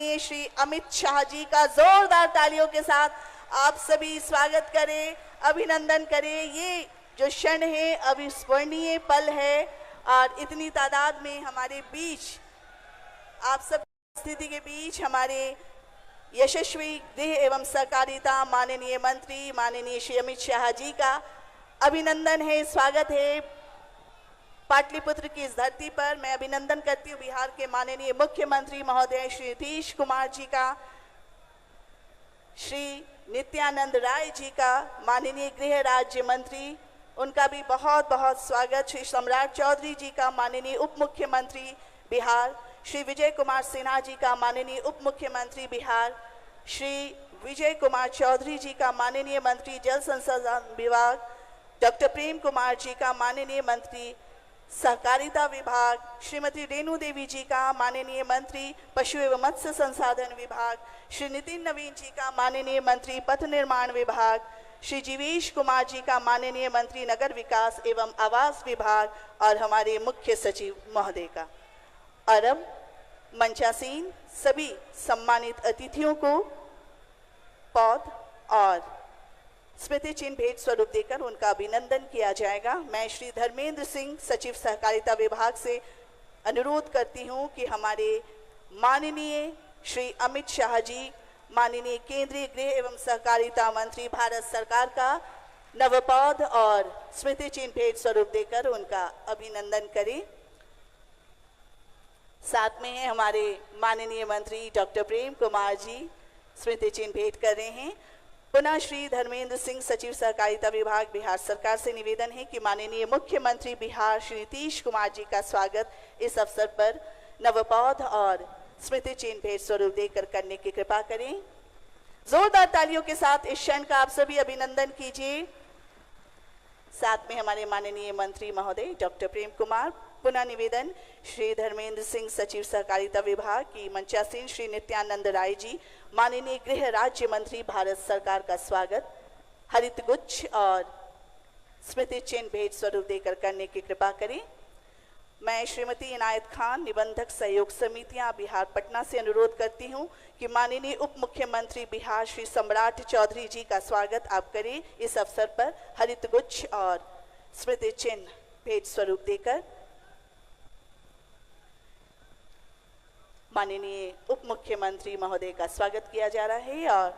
श्री अमित शाह जी का जोरदार तालियों के साथ आप सभी स्वागत करें, अभिनंदन करें। ये जो क्षण है अविस्मरणीय पल है और इतनी तादाद में हमारे बीच, आप सब स्थिति के बीच हमारे यशस्वी गृह एवं सहकारिता माननीय मंत्री माननीय श्री अमित शाह जी का अभिनंदन है, स्वागत है। पाटलिपुत्र की इस धरती पर मैं अभिनंदन करती हूँ बिहार के माननीय मुख्यमंत्री महोदय श्री नीतीश कुमार जी का, श्री नित्यानंद राय जी का, माननीय गृह राज्य मंत्री, उनका भी बहुत बहुत स्वागत। श्री सम्राट चौधरी जी का, माननीय उप मुख्यमंत्री बिहार, श्री विजय कुमार सिन्हा जी का, माननीय उप मुख्यमंत्री बिहार, श्री विजय कुमार चौधरी जी का, माननीय मंत्री जल संसाधन विभाग, डॉक्टर प्रेम कुमार जी का, माननीय मंत्री सहकारिता विभाग, श्रीमती रेणु देवी जी का, माननीय मंत्री पशु एवं मत्स्य संसाधन विभाग, श्री नितिन नवीन जी का, माननीय मंत्री पथ निर्माण विभाग, श्री जीवेश कुमार जी का, माननीय मंत्री नगर विकास एवं आवास विभाग और हमारे मुख्य सचिव महोदय का। और अब मंचासीन सभी सम्मानित अतिथियों को पौध और स्मृति चिन्ह भेंट स्वरूप देकर उनका अभिनंदन किया जाएगा। मैं श्री धर्मेंद्र सिंह सचिव सहकारिता विभाग से अनुरोध करती हूं कि हमारे माननीय श्री अमित शाह जी, माननीय केंद्रीय गृह एवं सहकारिता मंत्री भारत सरकार का नवपौध और स्मृति चिन्ह भेंट स्वरूप देकर उनका अभिनंदन करें। साथ में है हमारे माननीय मंत्री डॉक्टर प्रेम कुमार जी, स्मृति चिन्ह भेंट कर रहे हैं। पुनः श्री धर्मेंद्र सिंह सचिव सहकारिता विभाग बिहार सरकार से निवेदन है कि माननीय मुख्यमंत्री बिहार श्री नीतीश कुमार जी का स्वागत इस अवसर पर नवपौध और स्मृति चिन्ह भेंट स्वरूप देकर करने की कृपा करें। जोरदार तालियों के साथ इस क्षण का आप सभी अभिनंदन कीजिए। साथ में हमारे माननीय मंत्री महोदय डॉक्टर प्रेम कुमार। पुनः निवेदन श्री धर्मेंद्र सिंह सचिव सहकारिता विभाग की मंचासीन श्री नित्यानंद राय जी, माननीय गृह राज्य मंत्री भारत सरकार का स्वागत हरित गुच्छ और स्मृति चिन्ह भेंट स्वरूप देकर करने की कृपा करें। मैं श्रीमती इनायत खान, निबंधक सहयोग समितियां बिहार पटना से अनुरोध करती हूं कि माननीय उप मुख्यमंत्री बिहार श्री सम्राट चौधरी जी का स्वागत आप करें इस अवसर पर हरित गुच्छ और स्मृति चिन्ह भेंट स्वरूप देकर। माननीय उप मुख्यमंत्री महोदय का स्वागत किया जा रहा है और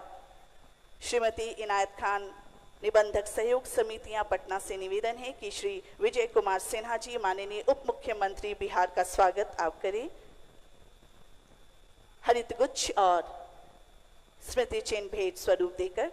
श्रीमती इनायत खान, निबंधक सहयोग समितियां पटना से निवेदन है कि श्री विजय कुमार सिन्हा जी, माननीय उप मुख्यमंत्री बिहार का स्वागत आप करें हरित गुच्छ और स्मृति चिन्ह भेंट स्वरूप देकर।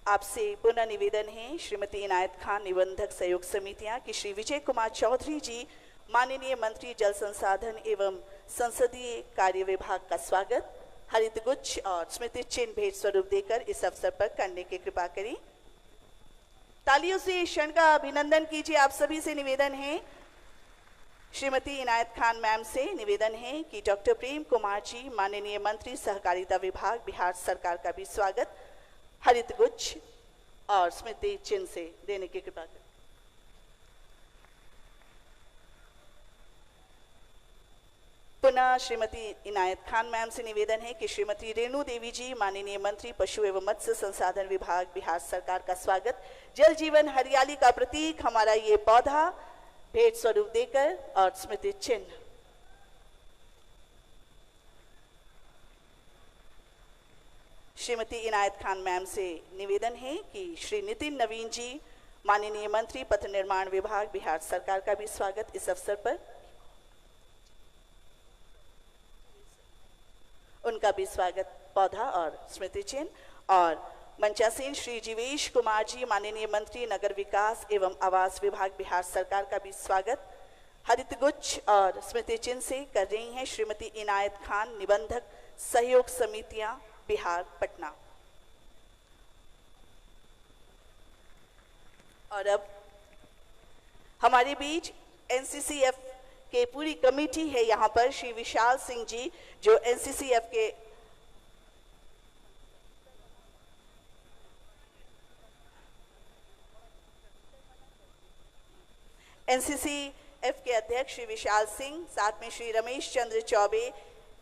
आपसे पुनः निवेदन है श्रीमती इनायत खान, निबंधक सहयोग समितियां, कि श्री विजय कुमार चौधरी जी, माननीय मंत्री जल संसाधन एवं संसदीय कार्य विभाग का स्वागत हरित गुच्छ और स्मृति चिन्ह भेंट स्वरूप देकर इस अवसर पर करने की कृपा करें। तालियों से इस क्षण का अभिनंदन कीजिए। आप सभी से निवेदन है, श्रीमती इनायत खान मैम से निवेदन है कि डॉक्टर प्रेम कुमार जी, माननीय मंत्री सहकारिता विभाग बिहार सरकार का भी स्वागत हरित गुच्छ और स्मृति चिन्ह से देने की कृपा करें। पुनः श्रीमती इनायत खान मैम से निवेदन है कि श्रीमती रेणु देवी जी, माननीय मंत्री पशु एवं मत्स्य संसाधन विभाग बिहार सरकार का स्वागत जल जीवन हरियाली का प्रतीक हमारा ये पौधा भेंट स्वरूप देकर और स्मृति चिन्ह। श्रीमती इनायत खान मैम से निवेदन है कि श्री नितिन नवीन जी, माननीय मंत्री पथ निर्माण विभाग बिहार सरकार का भी स्वागत इस अवसर पर, उनका भी स्वागत पौधा और स्मृति चिन्ह। और मंचासीन श्री जीवेश कुमार जी, माननीय मंत्री नगर विकास एवं आवास विभाग बिहार सरकार का भी स्वागत हरित गुच्छ और स्मृति चिन्ह से कर रही हैं श्रीमती इनायत खान, निबंधक सहयोग समितियां बिहार पटना। और अब हमारे बीच एनसीसीएफ के पूरी कमेटी है यहाँ पर। श्री विशाल सिंह जी, जो एनसीसीएफ के एफ के अध्यक्ष श्री विशाल सिंह, साथ में श्री रमेश चंद्र चौबे,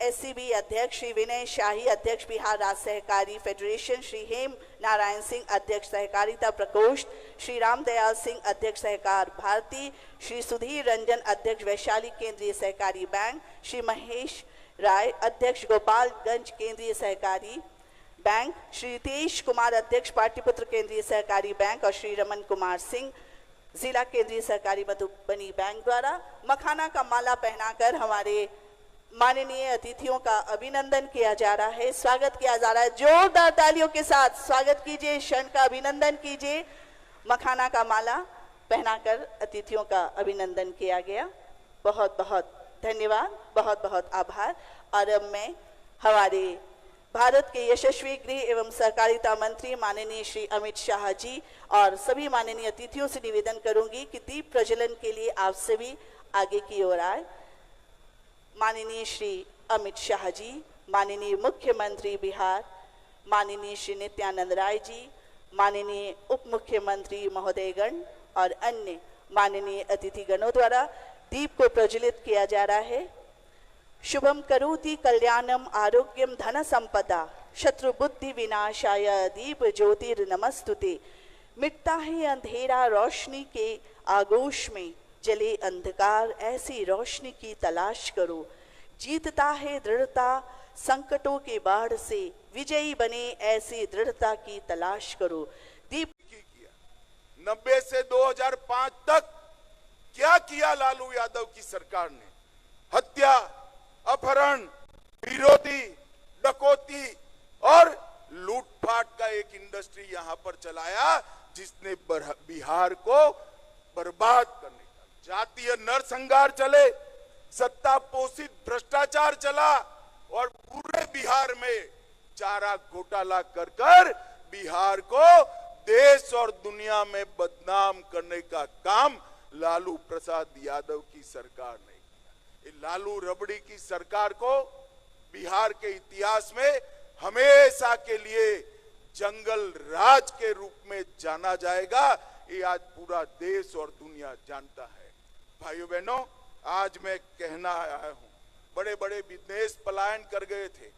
एससीबी अध्यक्ष श्री विनय शाही, अध्यक्ष बिहार राज्य सहकारी फेडरेशन, श्री हेम नारायण सिंह, अध्यक्ष सहकारिता प्रकोष्ठ, श्री रामदयाल सिंह, अध्यक्ष सहकार भारती, श्री सुधीर रंजन, अध्यक्ष वैशाली केंद्रीय सहकारी बैंक, श्री महेश राय, अध्यक्ष गोपालगंज केंद्रीय सहकारी बैंक, श्री तेज कुमार, अध्यक्ष पाटलिपुत्र केंद्रीय सहकारी बैंक और श्री रमन कुमार सिंह, जिला केंद्रीय सहकारी मधुबनी बैंक द्वारा मखाना का माला पहनाकर हमारे माननीय अतिथियों का अभिनंदन किया जा रहा है, स्वागत किया जा रहा है। जोरदार तालियों के साथ स्वागत कीजिए, क्षण का अभिनंदन कीजिए। मखाना का माला पहनाकर अतिथियों का अभिनंदन किया गया। बहुत बहुत धन्यवाद, बहुत बहुत आभार। और अब मैं हमारे भारत के यशस्वी गृह एवं सहकारिता मंत्री माननीय श्री अमित शाह जी और सभी माननीय अतिथियों से निवेदन करूंगी कि दीप प्रज्वलन के लिए आप सभी आगे की ओर आए। माननीय श्री अमित शाह जी, माननीय मुख्यमंत्री बिहार माननीय श्री नित्यानंद राय जी, माननीय उप मुख्यमंत्री महोदयगण और अन्य माननीय अतिथिगणों द्वारा दीप को प्रज्वलित किया जा रहा है। शुभम करोति कल्याणम आरोग्यम धन संपदा शत्रु बुद्धि विनाशाय दीप ज्योतिर्नमस्तुते। मिटता है अंधेरा रोशनी के आगोश में, जले अंधकार ऐसी रोशनी की तलाश करो। जीतता है दृढ़ता संकटों के बाढ़ से, विजयी बने ऐसी दृढ़ता की तलाश करो। दीप किया 90 से 2005 तक क्या किया लालू यादव की सरकार ने? हत्या, अपहरण, विरोधी, डकैती और लूटपाट का एक इंडस्ट्री यहां पर चलाया जिसने बिहार को बर्बाद करने का, जातीय नरसंहार चले, सत्ता पोषित भ्रष्टाचार चला और पूरे बिहार में चारा घोटाला कर कर बिहार को देश और दुनिया में बदनाम करने का काम लालू प्रसाद यादव की सरकार ने किया। लालू रबड़ी की सरकार को बिहार के इतिहास में हमेशा के लिए जंगल राज के रूप में जाना जाएगा। ये आज पूरा देश और दुनिया जानता है। भाइयों बहनों, आज मैं कहना आया हूं, बड़े बड़े बिजनेस पलायन कर गए थे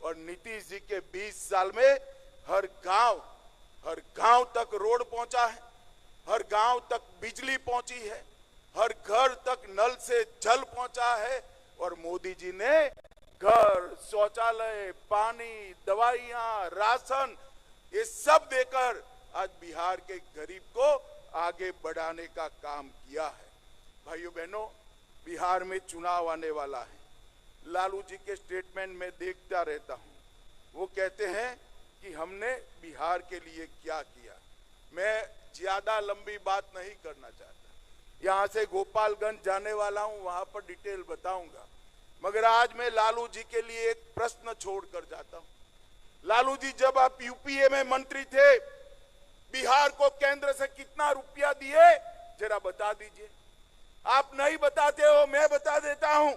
और नीतीश जी के 20 साल में हर गांव तक रोड पहुंचा है, हर गांव तक बिजली पहुंची है, हर घर तक नल से जल पहुंचा है और मोदी जी ने घर, शौचालय, पानी, दवाइयां, राशन ये सब देकर आज बिहार के गरीब को आगे बढ़ाने का काम किया है। भाइयों बहनों, बिहार में चुनाव आने वाला है। लालू जी के स्टेटमेंट में देखता रहता हूं, वो कहते हैं कि हमने बिहार के लिए क्या किया। मैं ज्यादा लंबी बात नहीं करना चाहता, यहां से गोपालगंज जाने वाला हूं, वहां पर डिटेल बताऊंगा, मगर आज मैं लालू जी के लिए एक प्रश्न छोड़कर जाता हूं। लालू जी, जब आप यूपीए में मंत्री थे, बिहार को केंद्र से कितना रुपया दिए जरा बता दीजिए। आप नहीं बताते हो, मैं बता देता हूं।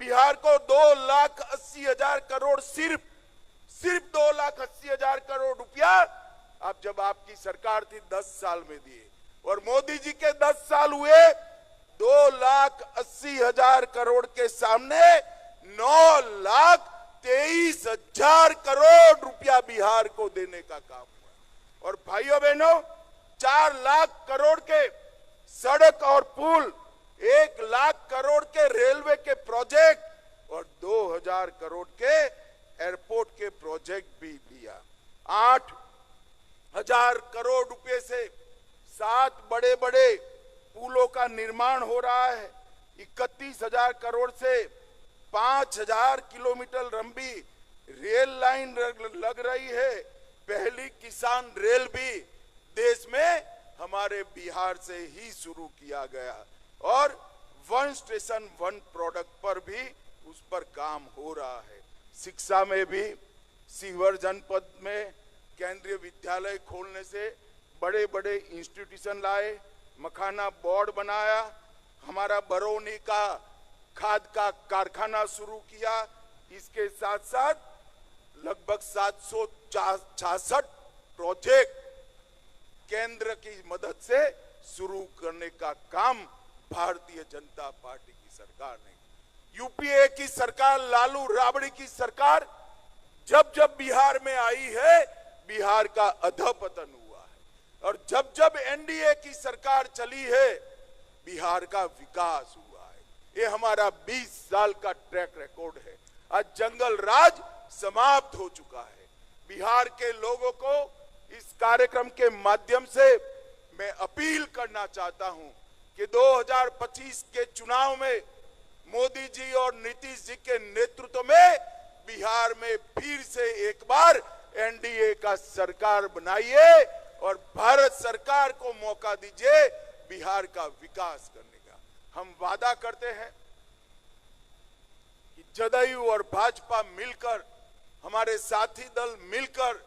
बिहार को 2,80,000 करोड़, सिर्फ 2,80,000 करोड़ रुपया आप जब आपकी सरकार थी 10 साल में दिए और मोदी जी के 10 साल हुए, 2,80,000 करोड़ के सामने 9,23,000 करोड़ रुपया बिहार को देने का काम हुआ। और भाइयों बहनों, 4 लाख करोड़ के सड़क और पुल, 1 लाख करोड़ के रेलवे के प्रोजेक्ट और 2,000 करोड़ के एयरपोर्ट के प्रोजेक्ट भी दिया। 8,000 करोड़ रुपए से 7 बड़े बड़े पुलों का निर्माण हो रहा है। 31,000 करोड़ से 5,000 किलोमीटर लंबी रेल लाइन लग रही है। पहली किसान रेल भी देश में हमारे बिहार से ही शुरू किया गया और 1 स्टेशन 1 प्रोडक्ट पर भी उस पर काम हो रहा है। शिक्षा में भी सीवर जनपद में केंद्रीय विद्यालय खोलने से बड़े बड़े इंस्टीट्यूशन लाए, मखाना बोर्ड बनाया, हमारा बरौनी का खाद का कारखाना शुरू किया। इसके साथ साथ लगभग 766 प्रोजेक्ट केंद्र की मदद से शुरू करने का काम भारतीय जनता पार्टी की सरकार नहीं। यूपीए की सरकार, लालू राबड़ी की सरकार जब जब बिहार में आई है, बिहार का अधपतन हुआ है। और जब जब एनडीए की सरकार चली है, बिहार का विकास हुआ है। ये हमारा 20 साल का ट्रैक रिकॉर्ड है। आज जंगल राज समाप्त हो चुका है। बिहार के लोगों को इस कार्यक्रम के माध्यम से मैं अपील करना चाहता हूं कि 2025 के चुनाव में मोदी जी और नीतीश जी के नेतृत्व में बिहार में फिर से एक बार एनडीए का सरकार बनाइए और भारत सरकार को मौका दीजिए बिहार का विकास करने का। हम वादा करते हैं कि जदयू और भाजपा मिलकर, हमारे साथी दल मिलकर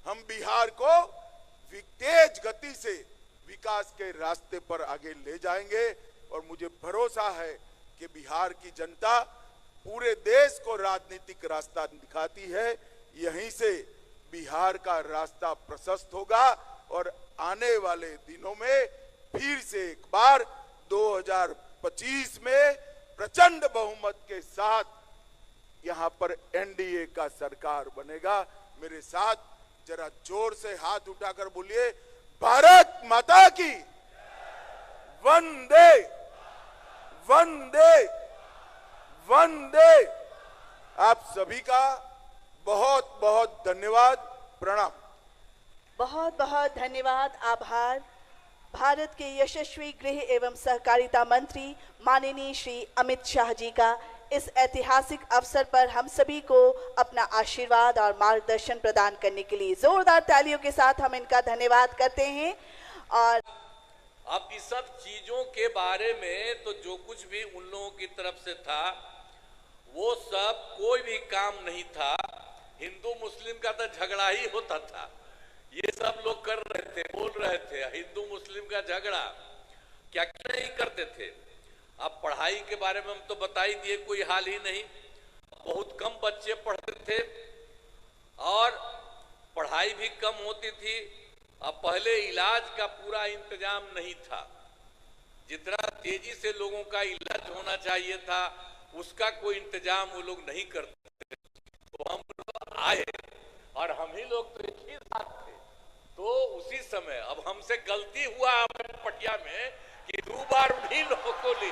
हम बिहार को तेज गति से विकास के रास्ते पर आगे ले जाएंगे। और मुझे भरोसा है कि बिहार की जनता पूरे देश को राजनीतिक रास्ता दिखाती है। यहीं से बिहार का रास्ता प्रशस्त होगा और आने वाले दिनों में फिर से एक बार 2025 में प्रचंड बहुमत के साथ यहां पर एनडीए का सरकार बनेगा। मेरे साथ जरा जोर से हाथ उठाकर बोलिए, भारत माता की वंदे वंदे वंदे। आप सभी का बहुत बहुत धन्यवाद, प्रणाम। बहुत बहुत धन्यवाद, आभार। भारत के यशस्वी गृह एवं सहकारिता मंत्री माननीय श्री अमित शाह जी का इस ऐतिहासिक अवसर पर हम सभी को अपना आशीर्वाद और मार्गदर्शन प्रदान करने के लिए जोरदार तालियों के साथ हम इनका धन्यवाद करते हैं। और अब इस सब चीजों के बारे में तो जो कुछ भी उन लोगों की तरफ से था वो सब कोई भी काम नहीं था। हिंदू मुस्लिम का तो झगड़ा ही होता था। ये सब लोग कर रहे थे, बोल रहे थे हिंदू मुस्लिम का झगड़ा, क्या क्या नहीं करते थे। अब पढ़ाई के बारे में हम तो बता ही दिए, कोई हाल ही नहीं। बहुत कम बच्चे पढ़ते थे और पढ़ाई भी कम होती थी। अब पहले इलाज का पूरा इंतजाम नहीं था। जितना तेजी से लोगों का इलाज होना चाहिए था उसका कोई इंतजाम वो लोग नहीं करते। तो हम लोग आए और हम ही लोग तो एक ही साथ थे। तो उसी समय अब हमसे गलती हुआ पटिया में कि 2 बार उन्हीं लोगों को ली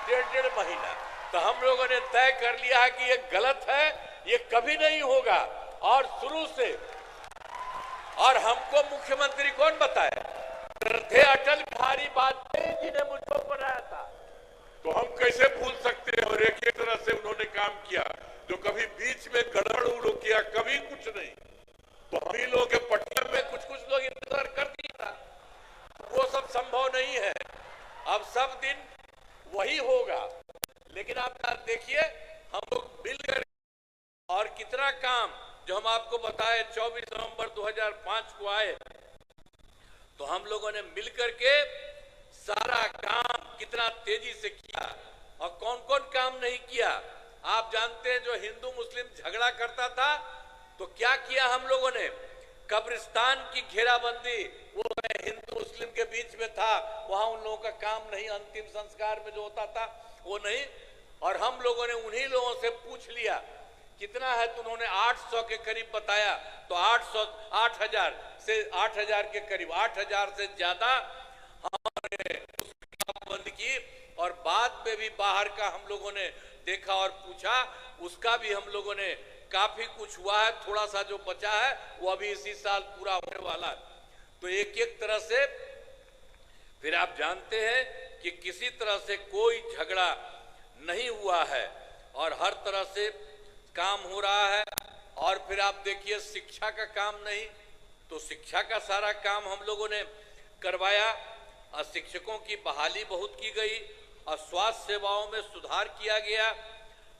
1.5 महीना। तो हम लोगों ने तय कर लिया है कि ये गलत है, ये कभी नहीं होगा। और शुरू से, और हमको मुख्यमंत्री कौन बताया थे? अटल बिहारी वाजपेयी जी ने मुझको बनाया था। तो हम कैसे भूल सकते हैं? और एक ही तरह से उन्होंने काम किया, जो कभी बीच में गड़बड़ उड़ो किया, कभी कुछ नहीं। तो हम ही लोग के पटना में कुछ लोग इंतजार कर दिया, वो सब संभव नहीं है। अब सब दिन वही होगा। लेकिन आप देखिए हम लोग मिलकर और कितना काम, जो हम आपको बताए 24 नवंबर 2005 को आए तो हम लोगों ने मिलकर के सारा काम कितना तेजी से किया और कौन कौन काम नहीं किया। आप जानते हैं जो हिंदू मुस्लिम झगड़ा करता था तो क्या किया हम लोगों ने? कब्रिस्तान की घेराबंदी, वो हिंदू मुस्लिम के बीच में था, वहां उन लोगों का काम नहीं, अंतिम संस्कार में जो होता था वो नहीं। और हम लोगों ने उन्हीं लोगों से पूछ लिया कितना है, तो उन्होंने 800 के करीब बताया। तो 8,000 के करीब, 8,000 से ज्यादा हमने बंद की। और बाद में भी बाहर का हम लोगों ने देखा और पूछा, उसका भी हम लोगों ने काफी कुछ हुआ है। थोड़ा सा जो बचा है वो अभी इसी साल पूरा होने वाला है। तो एक एक तरह से फिर आप जानते हैं कि किसी तरह से कोई झगड़ा नहीं हुआ है और हर तरह से काम हो रहा है। और फिर आप देखिए शिक्षा का काम नहीं, तो शिक्षा का सारा काम हम लोगों ने करवाया और शिक्षकों की बहाली बहुत की गई और स्वास्थ्य सेवाओं में सुधार किया गया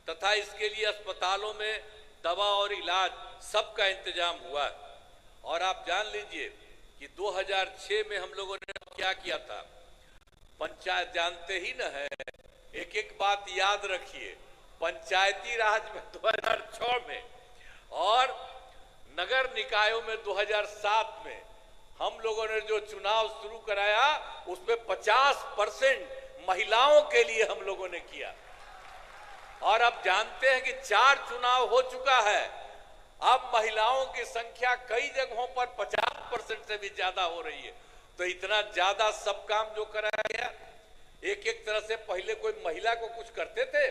तथा इसके लिए अस्पतालों में दवा और इलाज सबका इंतजाम हुआ। और आप जान लीजिए कि 2006 में हम लोगों ने क्या किया था। पंचायत जानते ही न है, एक एक बात याद रखिए। पंचायती राज में 2006 में और नगर निकायों में 2007 में हम लोगों ने जो चुनाव शुरू कराया उसमें 50% महिलाओं के लिए हम लोगों ने किया। और अब जानते हैं कि 4 चुनाव हो चुका है, अब महिलाओं की संख्या कई जगहों पर 50% से भी ज्यादा हो रही है। तो इतना ज्यादा सब काम जो कराया गया, एक एक तरह से पहले कोई महिला को कुछ करते थे?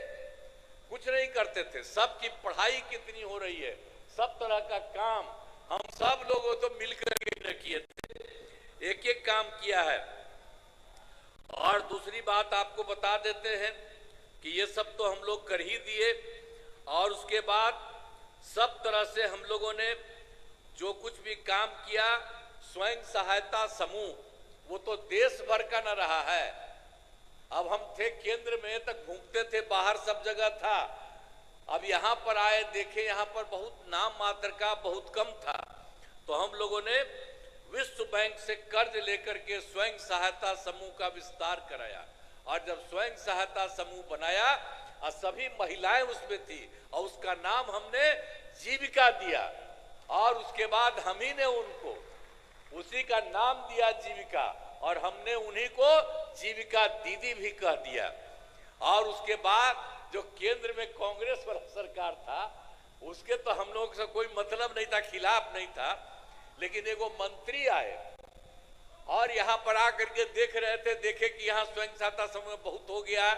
कुछ नहीं करते थे। सबकी पढ़ाई कितनी हो रही है, सब तरह का काम हम सब लोगों तो मिलकर के किए थे, एक एक काम किया है। और दूसरी बात आपको बता देते हैं कि ये सब तो हम लोग कर ही दिए, और उसके बाद सब तरह से हम लोगों ने जो कुछ भी काम किया, स्वयं सहायता समूह, वो तो देश भर का न रहा है। अब हम थे केंद्र में, तक घूमते थे, बाहर सब जगह था। अब यहाँ पर आए, देखे यहाँ पर बहुत नाम मात्र का, बहुत कम था। तो हम लोगों ने विश्व बैंक से कर्ज लेकर के स्वयं सहायता समूह का विस्तार कराया। और जब स्वयं सहायता समूह बनाया और सभी महिलाएं उसमें थी, और उसका नाम हमने जीविका दिया। और उसके बाद हम ही ने उनको उसी का नाम दिया जीविका, और हमने उन्हीं को जीविका दीदी भी कह दिया। और उसके बाद जो केंद्र में कांग्रेस वाला सरकार था, उसके तो हम लोग से कोई मतलब नहीं था, खिलाफ नहीं था। लेकिन एगो मंत्री आए और यहाँ पर आकर के देख रहे थे, देखे कि यहाँ स्वयं सहायता समूह बहुत हो गया,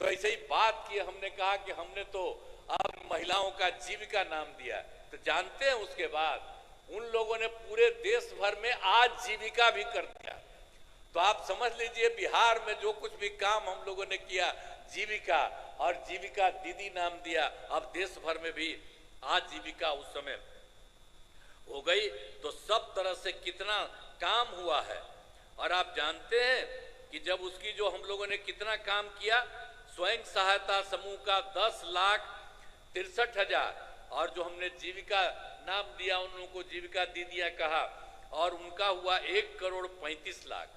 तो ऐसे ही बात की। हमने कहा कि हमने तो अब महिलाओं का जीविका नाम दिया। तो जानते हैं उसके बाद उन लोगों ने पूरे देश भर में आज जीविका भी कर दिया। तो आप समझ लीजिए, बिहार में जो कुछ भी काम हम लोगों ने किया, जीविका, और जीविका दीदी नाम दिया, अब देश भर में भी आज जीविका उस समय हो गई। तो सब तरह से कितना काम हुआ है। और आप जानते हैं कि जब उसकी जो हम लोगों ने कितना काम किया, स्वयं सहायता समूह का 10,63,000, और जो हमने जीविका नाम दिया, उन लोगों को जीविका दीदियां कहा, और उनका हुआ 1,35,00,000।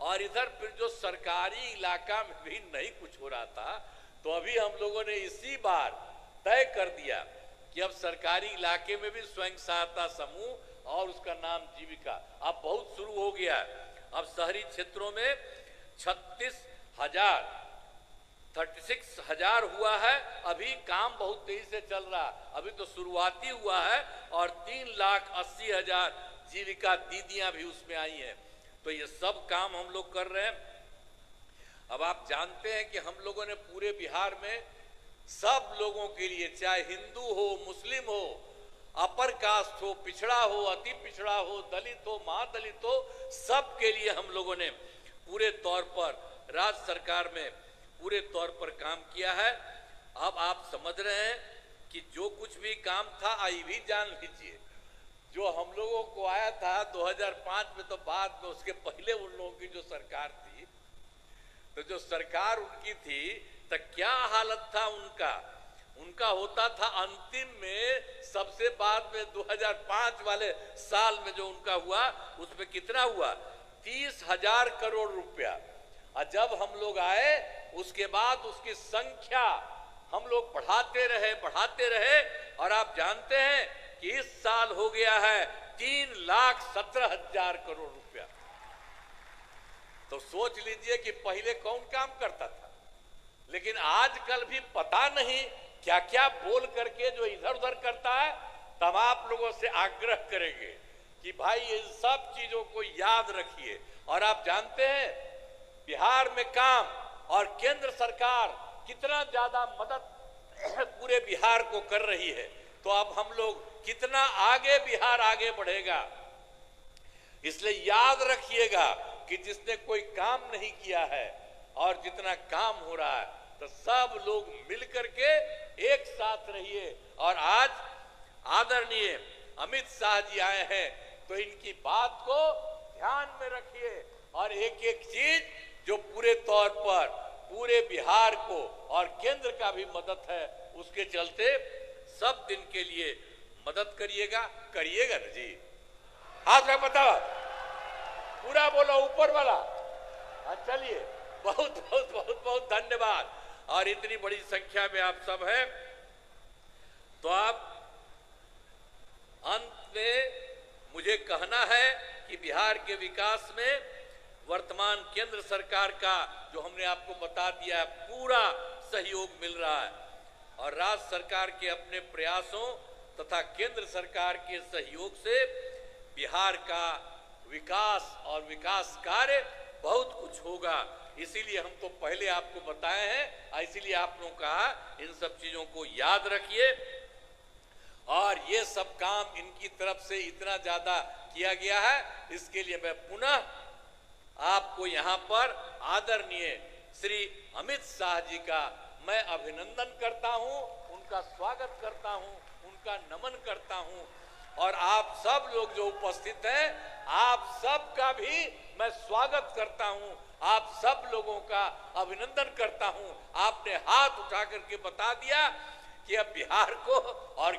और इधर फिर जो सरकारी इलाका में भी नहीं कुछ हो रहा था, तो अभी हम लोगों ने इसी बार तय कर दिया कि अब सरकारी इलाके में भी स्वयं सहायता समूह और उसका नाम जीविका अब बहुत शुरू हो गया है। अब शहरी क्षेत्रों में 36,000 हुआ है। अभी काम बहुत तेजी से चल रहा है, अभी तो शुरुआती हुआ है, और 3,80,000 जीविका दीदियां भी उसमें आई हैं। तो ये सब काम हम लोग कर रहे हैं। अब आप जानते हैं कि हम लोगों ने पूरे बिहार में सब लोगों के लिए, चाहे हिंदू हो, मुस्लिम हो, अपर कास्ट हो, पिछड़ा हो, अति पिछड़ा हो, दलित हो, महादलित हो, सब के लिए हम लोगों ने पूरे तौर पर राज्य सरकार में पूरे तौर पर काम किया है। अब आप समझ रहे हैं कि जो कुछ भी काम था, आई भी जान लीजिए, जो हम लोगों को आया था 2005 में, तो बाद में उसके पहले उन लोगों की जो सरकार थी, तो जो सरकार उनकी थी, तो क्या हालत था उनका होता था अंतिम में, सबसे बाद में 2005 वाले साल में जो उनका हुआ, उसमें कितना हुआ? 30,000 करोड़ रुपया। और जब हम लोग आए, उसके बाद उसकी संख्या हम लोग बढ़ाते रहे, और आप जानते हैं कि इस साल हो गया है 3,17,000 करोड़ रुपया। तो सोच लीजिए कि पहले कौन काम करता था। लेकिन आजकल भी पता नहीं क्या क्या बोल करके जो इधर उधर करता है। तब आप लोगों से आग्रह करेंगे कि भाई इन सब चीजों को याद रखिए। और आप जानते हैं बिहार में काम और केंद्र सरकार कितना ज्यादा मदद पूरे बिहार को कर रही है। तो अब हम लोग कितना आगे बिहार आगे बढ़ेगा। इसलिए याद रखिएगा कि जिसने कोई काम नहीं किया है और जितना काम हो रहा है, तो सब लोग मिलकर के एक साथ रहिए। और आज आदरणीय अमित शाह जी आए हैं, तो इनकी बात को ध्यान में रखिए, और एक एक चीज जो पूरे तौर पर पूरे बिहार को और केंद्र का भी मदद है, उसके चलते सब दिन के लिए मदद करिएगा ना जी। हाथ में बताओ, पूरा बोलो, ऊपर वाला। चलिए, बहुत बहुत बहुत बहुत धन्यवाद। और इतनी बड़ी संख्या में आप सब हैं, तो आप अंत में मुझे कहना है कि बिहार के विकास में वर्तमान केंद्र सरकार का जो हमने आपको बता दिया है पूरा सहयोग मिल रहा है और राज्य सरकार के अपने प्रयासों तथा केंद्र सरकार के सहयोग से बिहार का विकास और विकास कार्य बहुत कुछ होगा। इसीलिए हम तो पहले आपको बताए हैं, इसीलिए आप लोगों को कहा इन सब चीजों को याद रखिए और ये सब काम इनकी तरफ से इतना ज्यादा किया गया है। इसके लिए मैं पुनः आपको यहाँ पर आदरणीय श्री अमित शाह जी का मैं अभिनंदन करता हूँ, उनका स्वागत करता हूँ, उनका नमन करता हूँ और आप सब लोग जो उपस्थित हैं आप सब का भी मैं स्वागत करता हूँ, आप सब लोगों का अभिनंदन करता हूँ। आपने हाथ उठा करके बता दिया कि अब बिहार को और